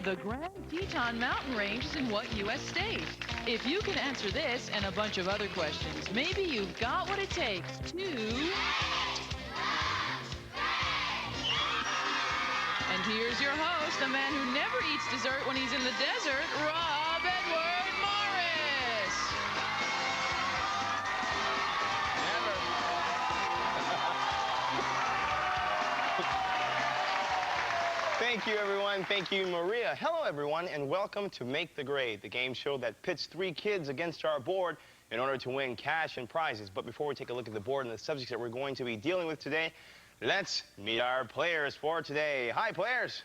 The Grand Teton Mountain Range is in what U.S. state? If you can answer this and a bunch of other questions, maybe you've got what it takes to... And here's your host, the man who never eats dessert when he's in the desert, Rob Edward Morris. Never. Thank you, everyone. Thank you, Maria. Hello, everyone, and welcome to Make the Grade, the game show that pits 3 kids against our board in order to win cash and prizes. But before we take a look at the board and the subjects that we're going to be dealing with today, let's meet our players for today. Hi, players.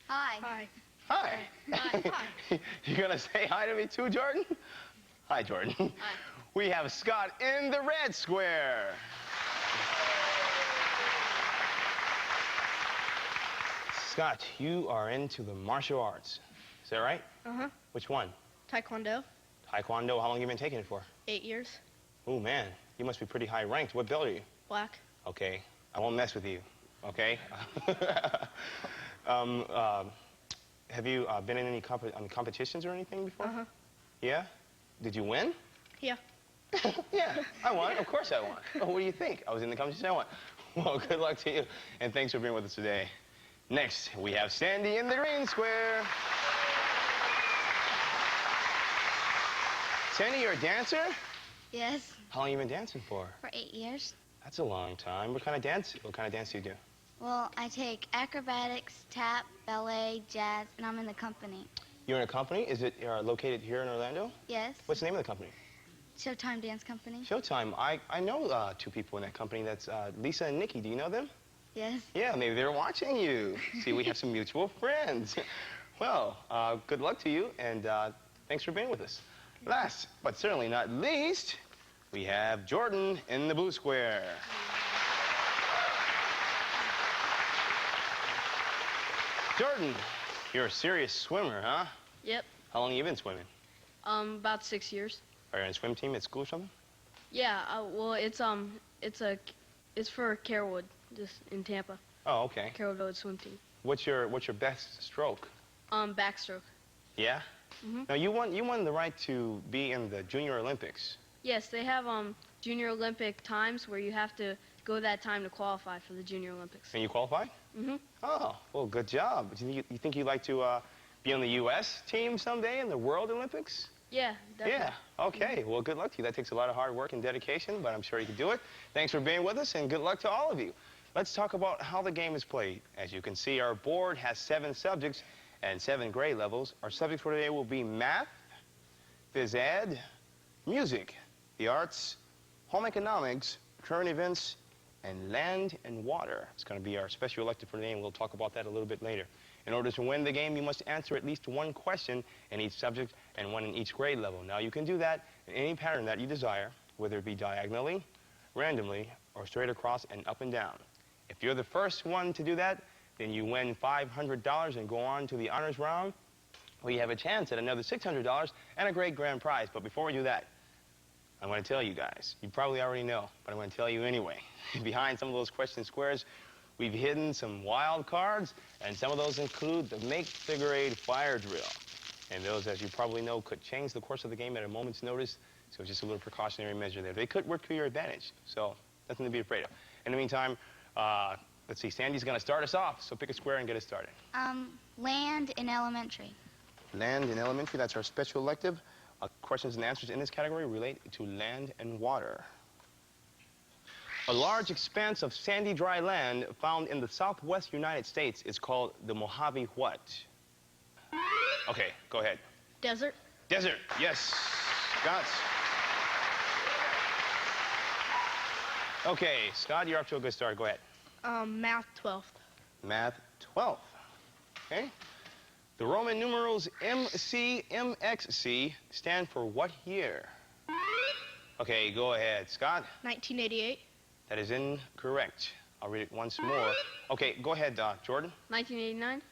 Hi. Hi. Hi. Hi. You gonna say hi to me too, Jordan? Hi, Jordan. Hi. We have Scott in the red square. Scott, you are into the martial arts. Is that right? Uh-huh. Which one? Taekwondo. Taekwondo. How long have you been taking it for? 8 years. Oh, man. You must be pretty high ranked. What belt are you? Black. Okay. I won't mess with you. Okay? Have you been in any competitions or anything before? Uh-huh. Yeah? Did you win? Yeah. Yeah, I won. Of course I won. Oh, what do you think? I was in the competition. I won. Well, good luck to you, and thanks for being with us today. Next, we have Sandie in the green square. Sandie, you're a dancer? Yes. How long have you been dancing for? For 8 years. That's a long time. What kind of dance do you do? Well, I take acrobatics, tap, ballet, jazz, and I'm in the company. You're in a company? Is it located here in Orlando? Yes. What's the name of the company? Showtime Dance Company. Showtime. I know 2 people in that company. That's Lisa and Nikki. Do you know them? Yes. Yeah, maybe they're watching you. See, we have some mutual friends. Well, good luck to you, and thanks for being with us. Last, but certainly not least, we have Jordan in the blue square. Jordan, you're a serious swimmer, huh? Yep. How long have you been swimming? About 6 years. Are you on a swim team at school or something? Yeah. Well, it's for Carrollwood, just in Tampa. Oh, okay. Carrollwood Village swim team. What's your best stroke? Backstroke. Yeah? Mhm. Now, you won the right to be in the Junior Olympics. Yes, they have Junior Olympic times where you have to go that time to qualify for the Junior Olympics. And you qualified? Mhm. Oh, well, good job. Do you think you'd like to be on the U.S. team someday in the World Olympics? Yeah, definitely. Yeah, okay. Well, good luck to you. That takes a lot of hard work and dedication, but I'm sure you can do it. Thanks for being with us, and good luck to all of you. Let's talk about how the game is played. As you can see, our board has 7 subjects and 7 grade levels. Our subjects for today will be math, phys ed, music, the arts, home economics, current events, and land and water. It's going to be our special elective for today, and we'll talk about that a little bit later. In order to win the game, you must answer at least 1 question in each subject and 1 in each grade level. Now, you can do that in any pattern that you desire, whether it be diagonally, randomly, or straight across and up and down. If you're the first one to do that, then you win $500 and go on to the honors round, where you have a chance at another $600 and a great grand prize. But before we do that, I'm going to tell you guys. You probably already know, but I'm going to tell you anyway. Behind some of those question squares, we've hidden some wild cards, and some of those include the Make the Grade fire drill. And those, as you probably know, could change the course of the game at a moment's notice, so it's just a little precautionary measure there. They could work to your advantage, so nothing to be afraid of. In the meantime, let's see, Sandie's going to start us off, so pick a square and get us started. Land in elementary. Land in elementary, that's our special elective. Questions and answers in this category relate to land and water. A large expanse of sandy, dry land found in the southwest United States is called the Mojave what? Okay, go ahead. Desert. Desert, yes. Scott. Okay, Scott, you're up to a good start. Go ahead. Math 12th. Math 12th. Okay. The Roman numerals MC, MXC stand for what year? Okay, go ahead. Scott? 1988. That is incorrect. I'll read it once more. Okay, go ahead, Jordan. 1989.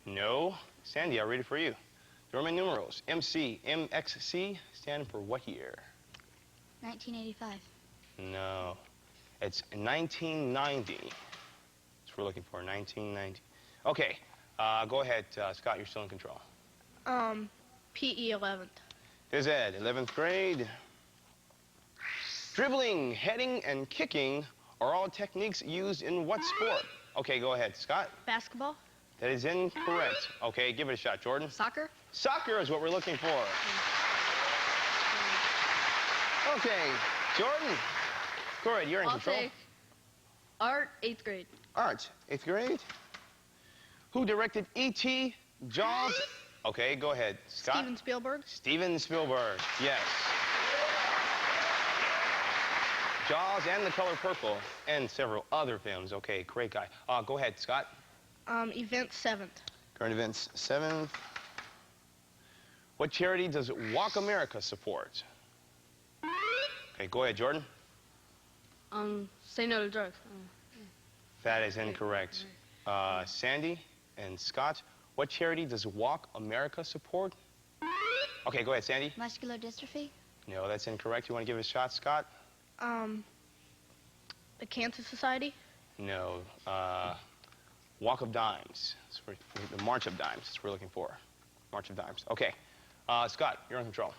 No. Sandie, I'll read it for you. The Roman numerals MC, MXC stand for what year? 1985. No. It's 1990. That's what we're looking for, 1990. Okay, Go ahead, Scott, you're still in control. PE 11th. Phys Ed, 11th grade. Dribbling, heading, and kicking are all techniques used in what sport? Okay, go ahead, Scott. Basketball. That is incorrect. Okay, give it a shot, Jordan. Soccer. Soccer is what we're looking for. Okay, Jordan. Go ahead, you're in control. I'll take art, 8th grade. Art, 8th grade. Who directed E.T., Jaws? Okay, go ahead, Scott. Steven Spielberg. Steven Spielberg, yes. Jaws and The Color Purple and several other films. Okay, great guy. Go ahead, Scott. Events 7th. Current events 7th. What charity does Walk America support? Okay, go ahead, Jordan. Say no to drugs. That is incorrect. Sandie and Scott, what charity does Walk America support? Okay, go ahead, Sandie. Muscular dystrophy. No, that's incorrect. You want to give it a shot, Scott? The Cancer Society. No. Walk of Dimes. It's for the March of Dimes. That's what we're looking for. March of Dimes. Okay. Scott, you're in control.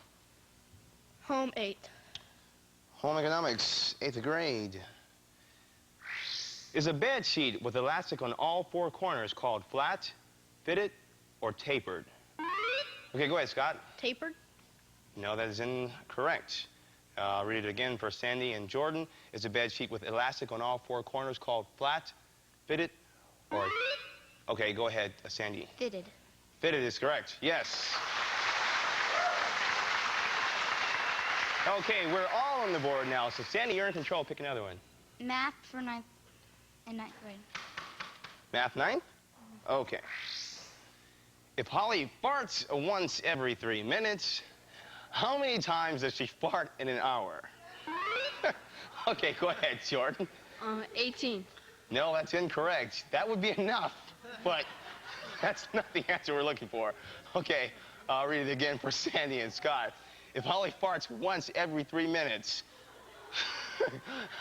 Home 8th. Home economics, 8th grade. Is a bed sheet with elastic on all four corners called flat, fitted, or tapered? Okay, go ahead, Scott. Tapered. No, that is incorrect. I'll read it again for Sandie and Jordan. Is a bed sheet with elastic on all four corners called flat, fitted, or... Okay, go ahead, Sandie. Fitted. Fitted is correct, yes. Okay, we're all on the board now. So, Sandie, you're in control. Pick another one. Math for 9th grade. Math 9? Okay. If Holly farts once every 3 minutes, how many times does she fart in an hour? Okay, go ahead, Jordan. 18. No, that's incorrect. That would be enough, but that's not the answer we're looking for. Okay, I'll read it again for Sandie and Scott. If Holly farts once every 3 minutes,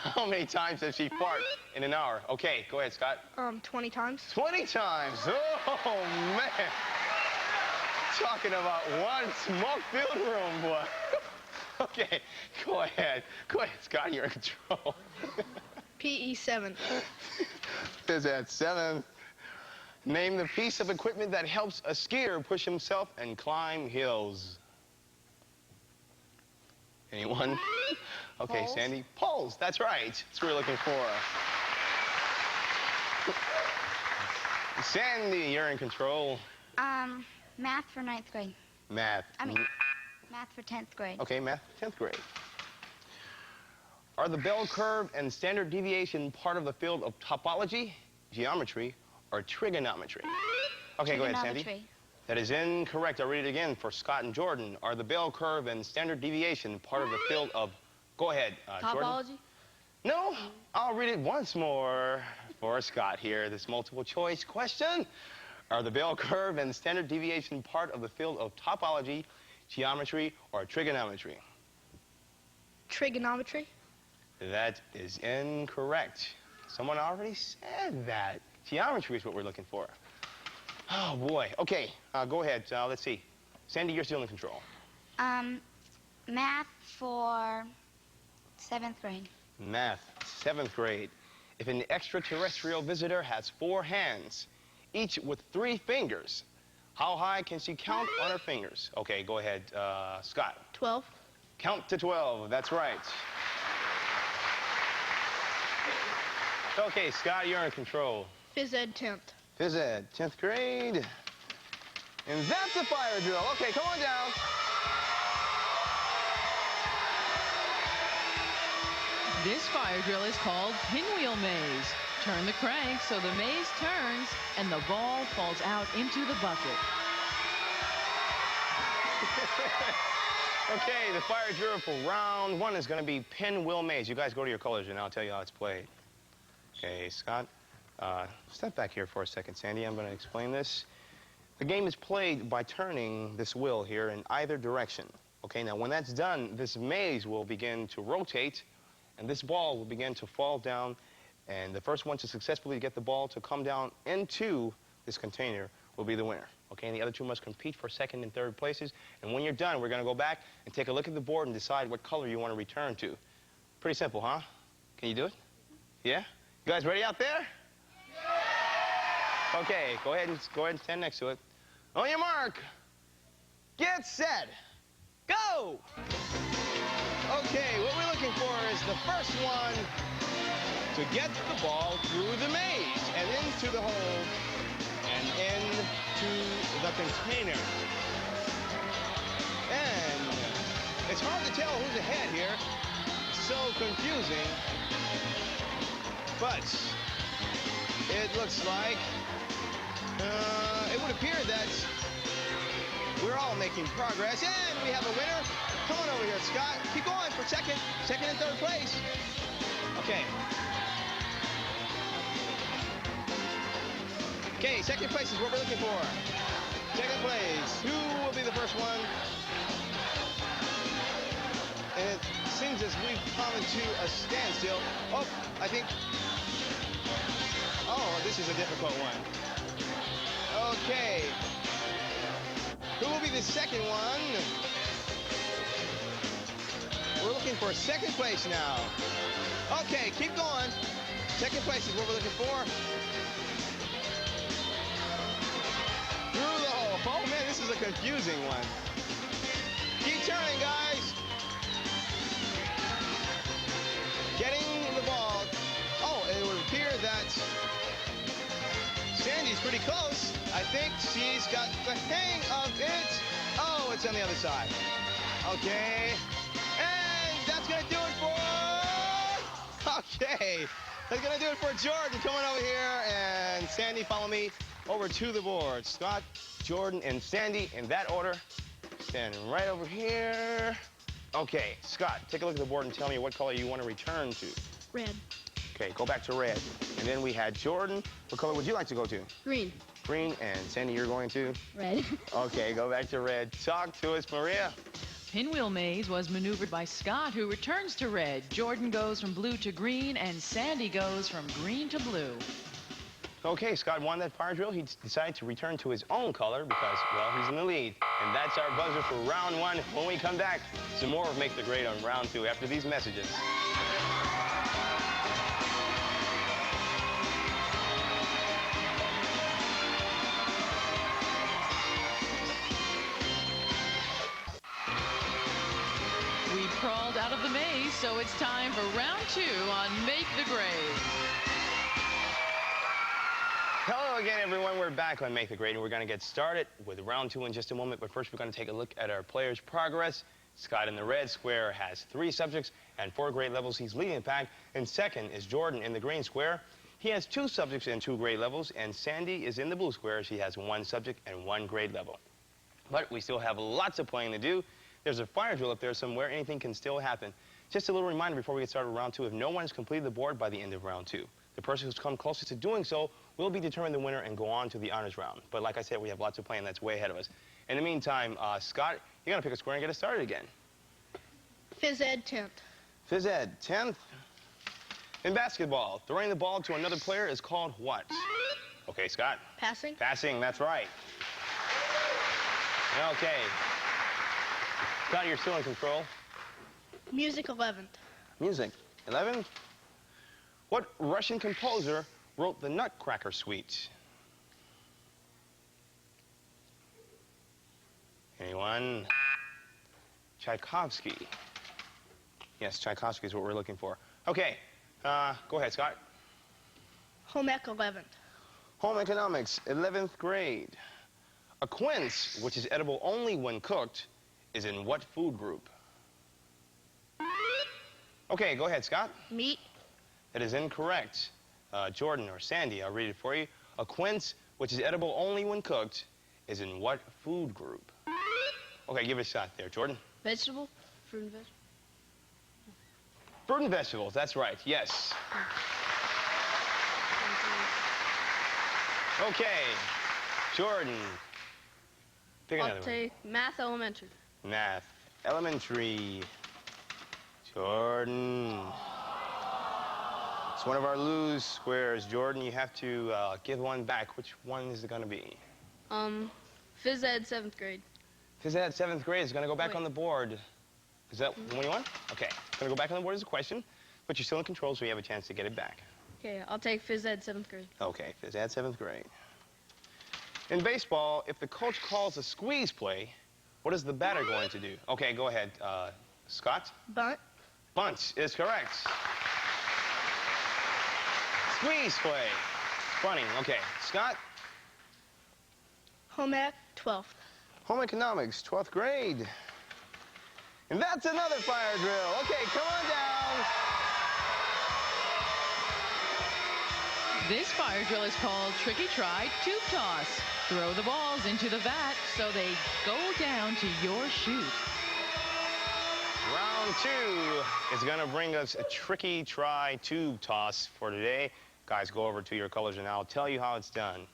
how many times does she fart in an hour? Okay, go ahead, Scott. 20 times. 20 times. Oh, man. Talking about one smoke-filled room, boy. Okay, go ahead. Go ahead, Scott, you're in control. PE 7th. Is at 7th. Name the piece of equipment that helps a skier push himself and climb hills. Anyone? Okay, Poles. Sandie. Poles, that's right. That's what we're looking for. Sandie, you're in control. Math for 9th grade. Math. Math for 10th grade. Okay, math, 10th grade. Are the bell curve and standard deviation part of the field of topology, geometry, or trigonometry? Okay, go ahead, Sandie. Trigonometry. That is incorrect. I'll read it again for Scott and Jordan. Are the bell curve and standard deviation part of the field of... Go ahead, Jordan. Topology. No, I'll read it once more for Scott here. This multiple choice question. Are the bell curve and standard deviation part of the field of topology, geometry, or trigonometry? Trigonometry. That is incorrect. Someone already said that. Geometry is what we're looking for. Oh, boy. Okay, go ahead. Let's see. Sandie, you're still in control. Math for 7th grade. Math, 7th grade. If an extraterrestrial visitor has 4 hands, each with 3 fingers, how high can she count on her fingers? Okay, go ahead, Scott. 12. Count to 12. That's right. Okay, Scott, you're in control. Phys Ed 10th. Phys Ed, 10th grade. And that's a fire drill. Okay, come on down. This fire drill is called pinwheel maze. Turn the crank so the maze turns and the ball falls out into the bucket. Okay, the fire drill for round 1 is going to be pinwheel maze. You guys go to your colors and I'll tell you how it's played. Okay, Scott, step back here for a second, Sandie. I'm going to explain this. The game is played by turning this wheel here in either direction. Okay, now when that's done, this maze will begin to rotate, and this ball will begin to fall down, and the first one to successfully get the ball to come down into this container will be the winner. Okay, and the other two must compete for second and third places. And when you're done, we're going to go back and take a look at the board and decide what color you want to return to. Pretty simple, huh? Can you do it? Yeah? You guys ready out there? Yeah! Okay, go ahead and stand next to it. On your mark. Get set. Go! Okay, what we're looking for is the first one to get the ball through the maze and into the hole and into the container. And it's hard to tell who's ahead here. It's so confusing. But it looks like it would appear that we're all making progress. And we have a winner. Come on over here, Scott. Keep going for second and third place. Okay. Okay, second place is what we're looking for. Second place. Who will be the first one? And it seems as we've come into a standstill. Oh, I think. Oh, this is a difficult one. Okay. Who will be the second one? We're looking for second place now. Okay, keep going. Second place is what we're looking for. Through the hole. Oh, man, this is a confusing one. Keep turning, guys. Getting the ball. Oh, it would appear that Sandie's pretty close. I think she's got the hang of it. Oh, it's on the other side. Okay. And that's going to do it for... Okay. That's going to do it for Jordan. Come on over here. And Sandie, follow me over to the board. Scott, Jordan, and Sandie in that order. Standing right over here. Okay, Scott, take a look at the board and tell me what color you want to return to. Red. Okay, go back to red. And then we had Jordan. What color would you like to go to? Green. Green. And Sandie, you're going to? Red. Okay, go back to red. Talk to us, Maria. Pinwheel maze was maneuvered by Scott, who returns to red. Jordan goes from blue to green, and Sandie goes from green to blue. Okay, Scott won that fire drill. He decided to return to his own color because, well, he's in the lead. And that's our buzzer for round one. When we come back, some more of Make the Grade on round two after these messages. We crawled out of the maze, so it's time for round two on Make the Grade. Hello again, everyone. We're back on Make the Grade, and we're going to get started with round two in just a moment. But first, we're going to take a look at our players' progress. Scott in the red square has 3 subjects and 4 grade levels. He's leading the pack. And second is Jordan in the green square. He has 2 subjects and 2 grade levels. And Sandie is in the blue square. She has 1 subject and 1 grade level. But we still have lots of playing to do. There's a fire drill up there somewhere. Anything can still happen. Just a little reminder before we get started with round two. If no one has completed the board by the end of round two, the person who's come closest to doing so will be determined the winner and go on to the honors round. But like I said, we have lots of playing that's way ahead of us. In the meantime, Scott, you're going to pick a square and get us started again. Phys Ed 10th. Phys Ed, 10th. In basketball, throwing the ball to another player is called what? Okay, Scott. Passing. Passing, that's right. Okay. Scott, you're still in control. Music 11th. Music, 11th. What Russian composer wrote the Nutcracker Suite? Anyone? Tchaikovsky. Yes, Tchaikovsky is what we're looking for. Okay, go ahead, Scott. Home Ec 11th. Home economics, 11th grade. A quince, which is edible only when cooked, is in what food group? Okay, go ahead, Scott. Meat. That is incorrect. Jordan or Sandie, I'll read it for you. A quince, which is edible only when cooked, is in what food group? Okay, give it a shot there, Jordan. Vegetable. Fruit and vegetable. Fruit and vegetables, that's right, yes. Okay, Jordan. Pick another I'll one. take math elementary. Math, elementary. Jordan. It's one of our lose squares. Jordan, you have to give one back. Which one is it going to be? Phys ed, 7th grade. Phys ed, 7th grade is going to go back Wait. on the board. Is that the one you want? Okay. Going to go back on the board as a question, but you're still in control, so you have a chance to get it back. Okay, I'll take Phys ed, 7th grade. Okay, Phys ed, 7th grade. In baseball, if the coach calls a squeeze play, what is the batter going to do? Okay, go ahead. Scott? Bunt. Bunt is correct. Squeeze play. Bunting. Okay. Scott? Home ec, 12th. Home economics, 12th grade. And that's another fire drill. Okay, come on down. This fire drill is called Tricky Try Tube Toss. Throw the balls into the vat so they go down to your chute. Round 2 is going to bring us a Tricky Try Tube Toss for today. Guys, go over to your colors and I'll tell you how it's done.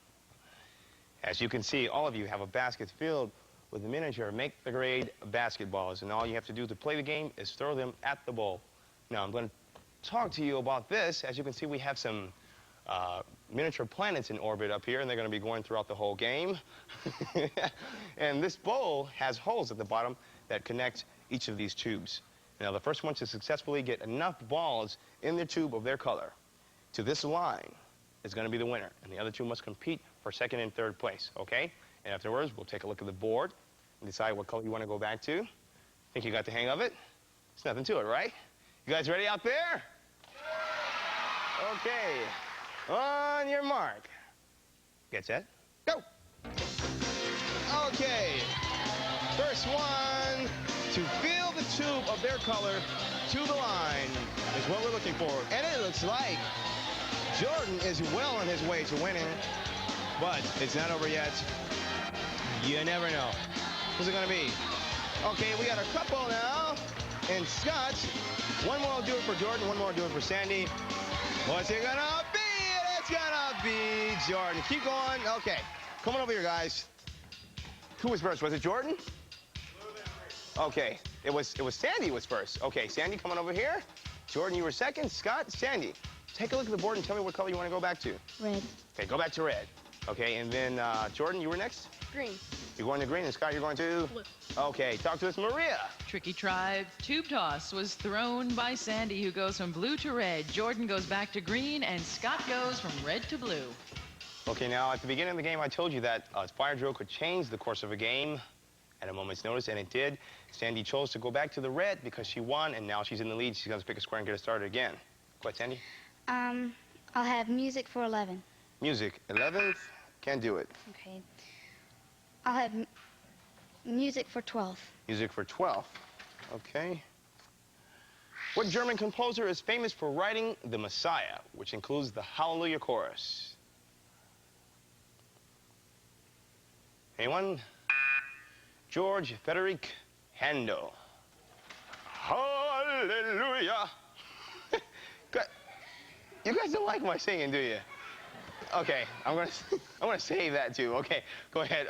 As you can see, all of you have a basket filled with miniature make-the-grade basketballs, and all you have to do to play the game is throw them at the ball. Now, I'm going to talk to you about this. As you can see, we have some miniature planets in orbit up here, and they're going to be going throughout the whole game. And this bowl has holes at the bottom that connect each of these tubes. Now, the first one to successfully get enough balls in the tube of their color to this line is going to be the winner, and the other two must compete for 2nd and 3rd place, okay? And afterwards, we'll take a look at the board and decide what color you want to go back to. Think you got the hang of it? There's nothing to it, right? You guys ready out there? Okay. On your mark. Get set. Go. Okay. First one to fill the tube of their color to the line is what we're looking for. And it looks like Jordan is well on his way to winning, but it's not over yet. You never know. Who's it going to be? Okay, we got a couple now. And Scott, one more will do it for Jordan, one more will do it for Sandie. What's it going to be? It's going to be Jordan. Keep going. Okay, come on over here, guys. Who was first? Was it Jordan? Okay, it was Sandie was first. Okay, Sandie, come on over here. Jordan, you were second. Scott, Sandie. Take a look at the board and tell me what color you want to go back to. Red. Okay, go back to red. Okay, and then Jordan, you were next? Green. You're going to green, and Scott, you're going to? Blue. Okay, talk to us, Maria. Tricky Try Tube Toss was thrown by Sandie, who goes from blue to red. Jordan goes back to green, and Scott goes from red to blue. Okay, now at the beginning of the game, I told you that fire drill could change the course of a game at a moment's notice, and it did. Sandie chose to go back to the red because she won, and now she's in the lead. She's going to pick a square and get it started again. Go ahead, Sandie. I'll have music for 11. Music, 11th. Can't do it. Okay. I'll have music for 12. Music for 12th. Okay. What German composer is famous for writing The Messiah, which includes the Hallelujah chorus? Anyone? George Frederick Handel. Hallelujah. You guys don't like my singing, do you? Okay, I'm gonna save that too. Okay, go ahead.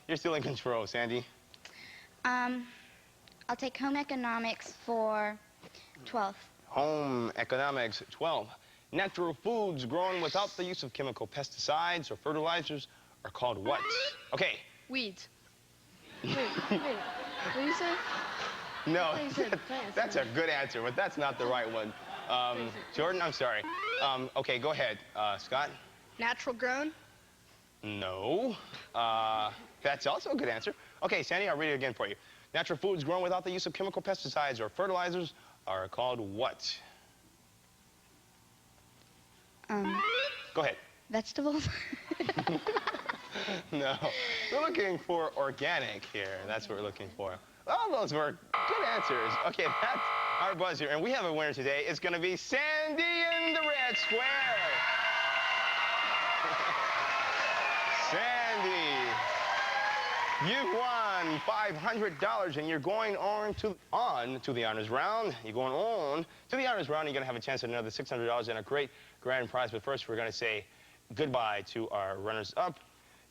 You're still in control, Sandie. I'll take home economics for 12. Home economics, 12. Natural foods grown without the use of chemical pesticides or fertilizers are called what? Okay. Weeds. Wait. What did you say? No, You said plants. that's a good answer, but that's not the right one. Jordan, I'm sorry. Okay, go ahead. Scott? Natural grown. No. That's also a good answer. Okay, Sandie, I'll read it again for you. Natural foods grown without the use of chemical pesticides or fertilizers are called what? Go ahead. Vegetables? No. We're looking for organic here. That's what we're looking for. All those were good answers. Okay, that's our buzzer. And we have a winner today. It's going to be Sandie in the red square. Sandie, you've won $500, and you're going on to the honors round. You're going on to the honors round. You're going to have a chance at another $600 and a great grand prize. But first, we're going to say goodbye to our runners-up,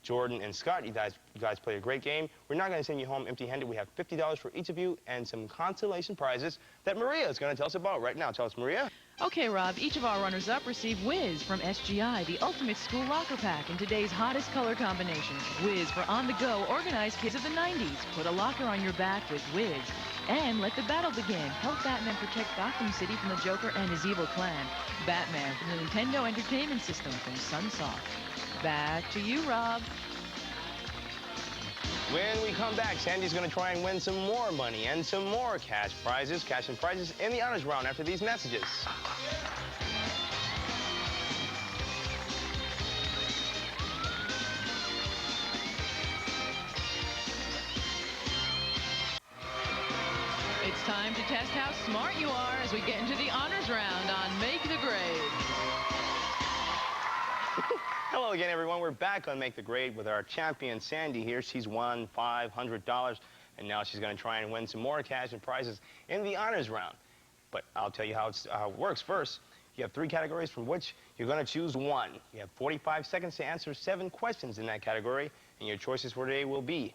Jordan and Scott. You guys played a great game. We're not going to send you home empty-handed. We have $50 for each of you and some consolation prizes that Maria is going to tell us about right now. Tell us, Maria. Okay, Rob, each of our runners-up receive Whiz from SGI, the ultimate school locker pack in today's hottest color combinations. Whiz for on-the-go, organized kids of the 90s. Put a locker on your back with Whiz. And let the battle begin. Help Batman protect Gotham City from the Joker and his evil clan. Batman from the Nintendo Entertainment System from Sunsoft. Back to you, Rob. When we come back, Sandie's going to try and win some more money and some more cash prizes in the honors round after these messages. It's time to test how smart you are as we get into the honors round on Make the Grade. Hello again, everyone. We're back on Make the Grade with our champion, Sandie, here. She's won $500, and now she's going to try and win some more cash and prizes in the honors round. But I'll tell you how it works. First, you have 3 categories from which you're going to choose one. You have 45 seconds to answer 7 questions in that category, and your choices for today will be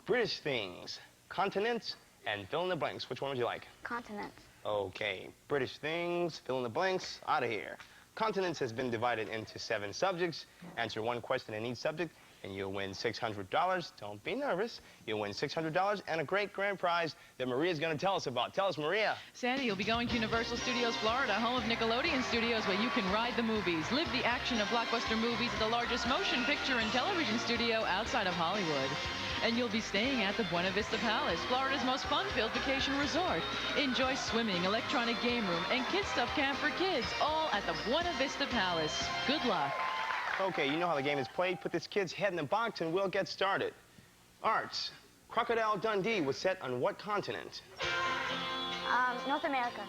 British things, continents, and fill in the blanks. Which one would you like? Continents. Okay, British things, fill in the blanks, out of here. Continents has been divided into 7 subjects. Answer 1 question in each subject, and you'll win $600. Don't be nervous. You'll win $600 and a great grand prize that Maria's going to tell us about. Tell us, Maria. Sandie, you'll be going to Universal Studios Florida, home of Nickelodeon Studios, where you can ride the movies, live the action of blockbuster movies at the largest motion picture and television studio outside of Hollywood. And you'll be staying at the Buena Vista Palace, Florida's most fun-filled vacation resort. Enjoy swimming, electronic game room, and kid stuff camp for kids, all at the Buena Vista Palace. Good luck. Okay, you know how the game is played. Put this kid's head in the box and we'll get started. Arts. Crocodile Dundee was set on what continent? North America.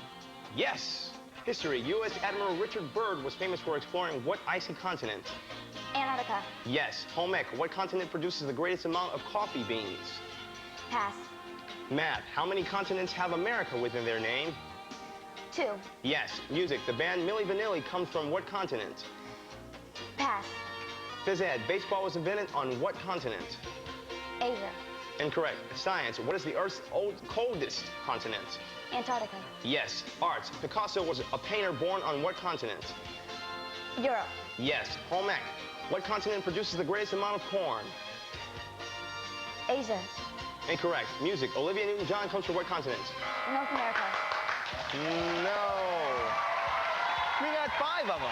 Yes. History. U.S. Admiral Richard Byrd was famous for exploring what icy continent? Antarctica. Yes. Home ec. What continent produces the greatest amount of coffee beans? Pass. Math. How many continents have America within their name? 2. Yes. Music. The band Milli Vanilli comes from what continent? Pass. Phys ed. Baseball was invented on what continent? Asia. Incorrect. Science. What is the Earth's coldest continent? Antarctica. Yes. Arts. Picasso was a painter born on what continent? Europe. Yes. Home ec. What continent produces the greatest amount of corn? Asia. Incorrect. Music. Olivia Newton-John comes from what continent? North America. No. We got 5 of them.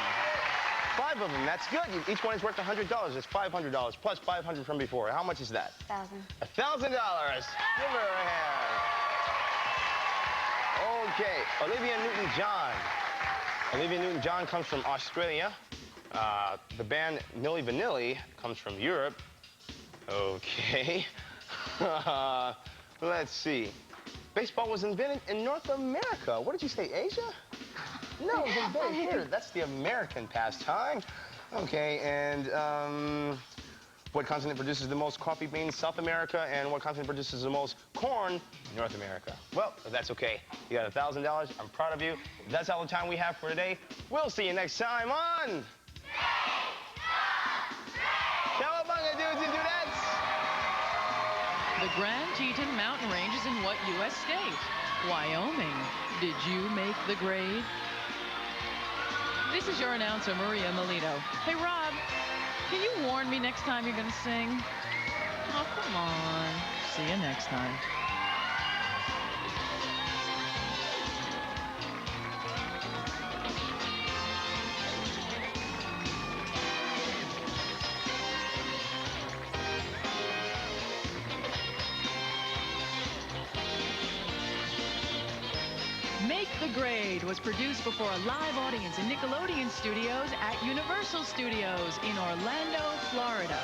5 of them. That's good. Each one is worth $100. It's $500 plus $500 from before. How much is that? $1,000. $1,000. Give her a hand. Okay. Olivia Newton-John. Olivia Newton-John comes from Australia. The band Milli Vanilli comes from Europe. Okay. Let's see. Baseball was invented in North America. What did you say, Asia? No, it was invented here. That's the American pastime. Okay, and what continent produces the most coffee beans? South America. And what continent produces the most corn? North America. Well, that's okay. You got $1,000. I'm proud of you. That's all the time we have for today. We'll see you next time on... Cowabunga, dudes and dudettes! The Grand Teton Mountain Range is in what U.S. state? Wyoming. Did you make the grade? This is your announcer, Maria Melito. Hey, Rob, can you warn me next time you're going to sing? Oh, come on. See you next time. Make the Grade was produced before a live audience in Nickelodeon Studios at Universal Studios in Orlando, Florida.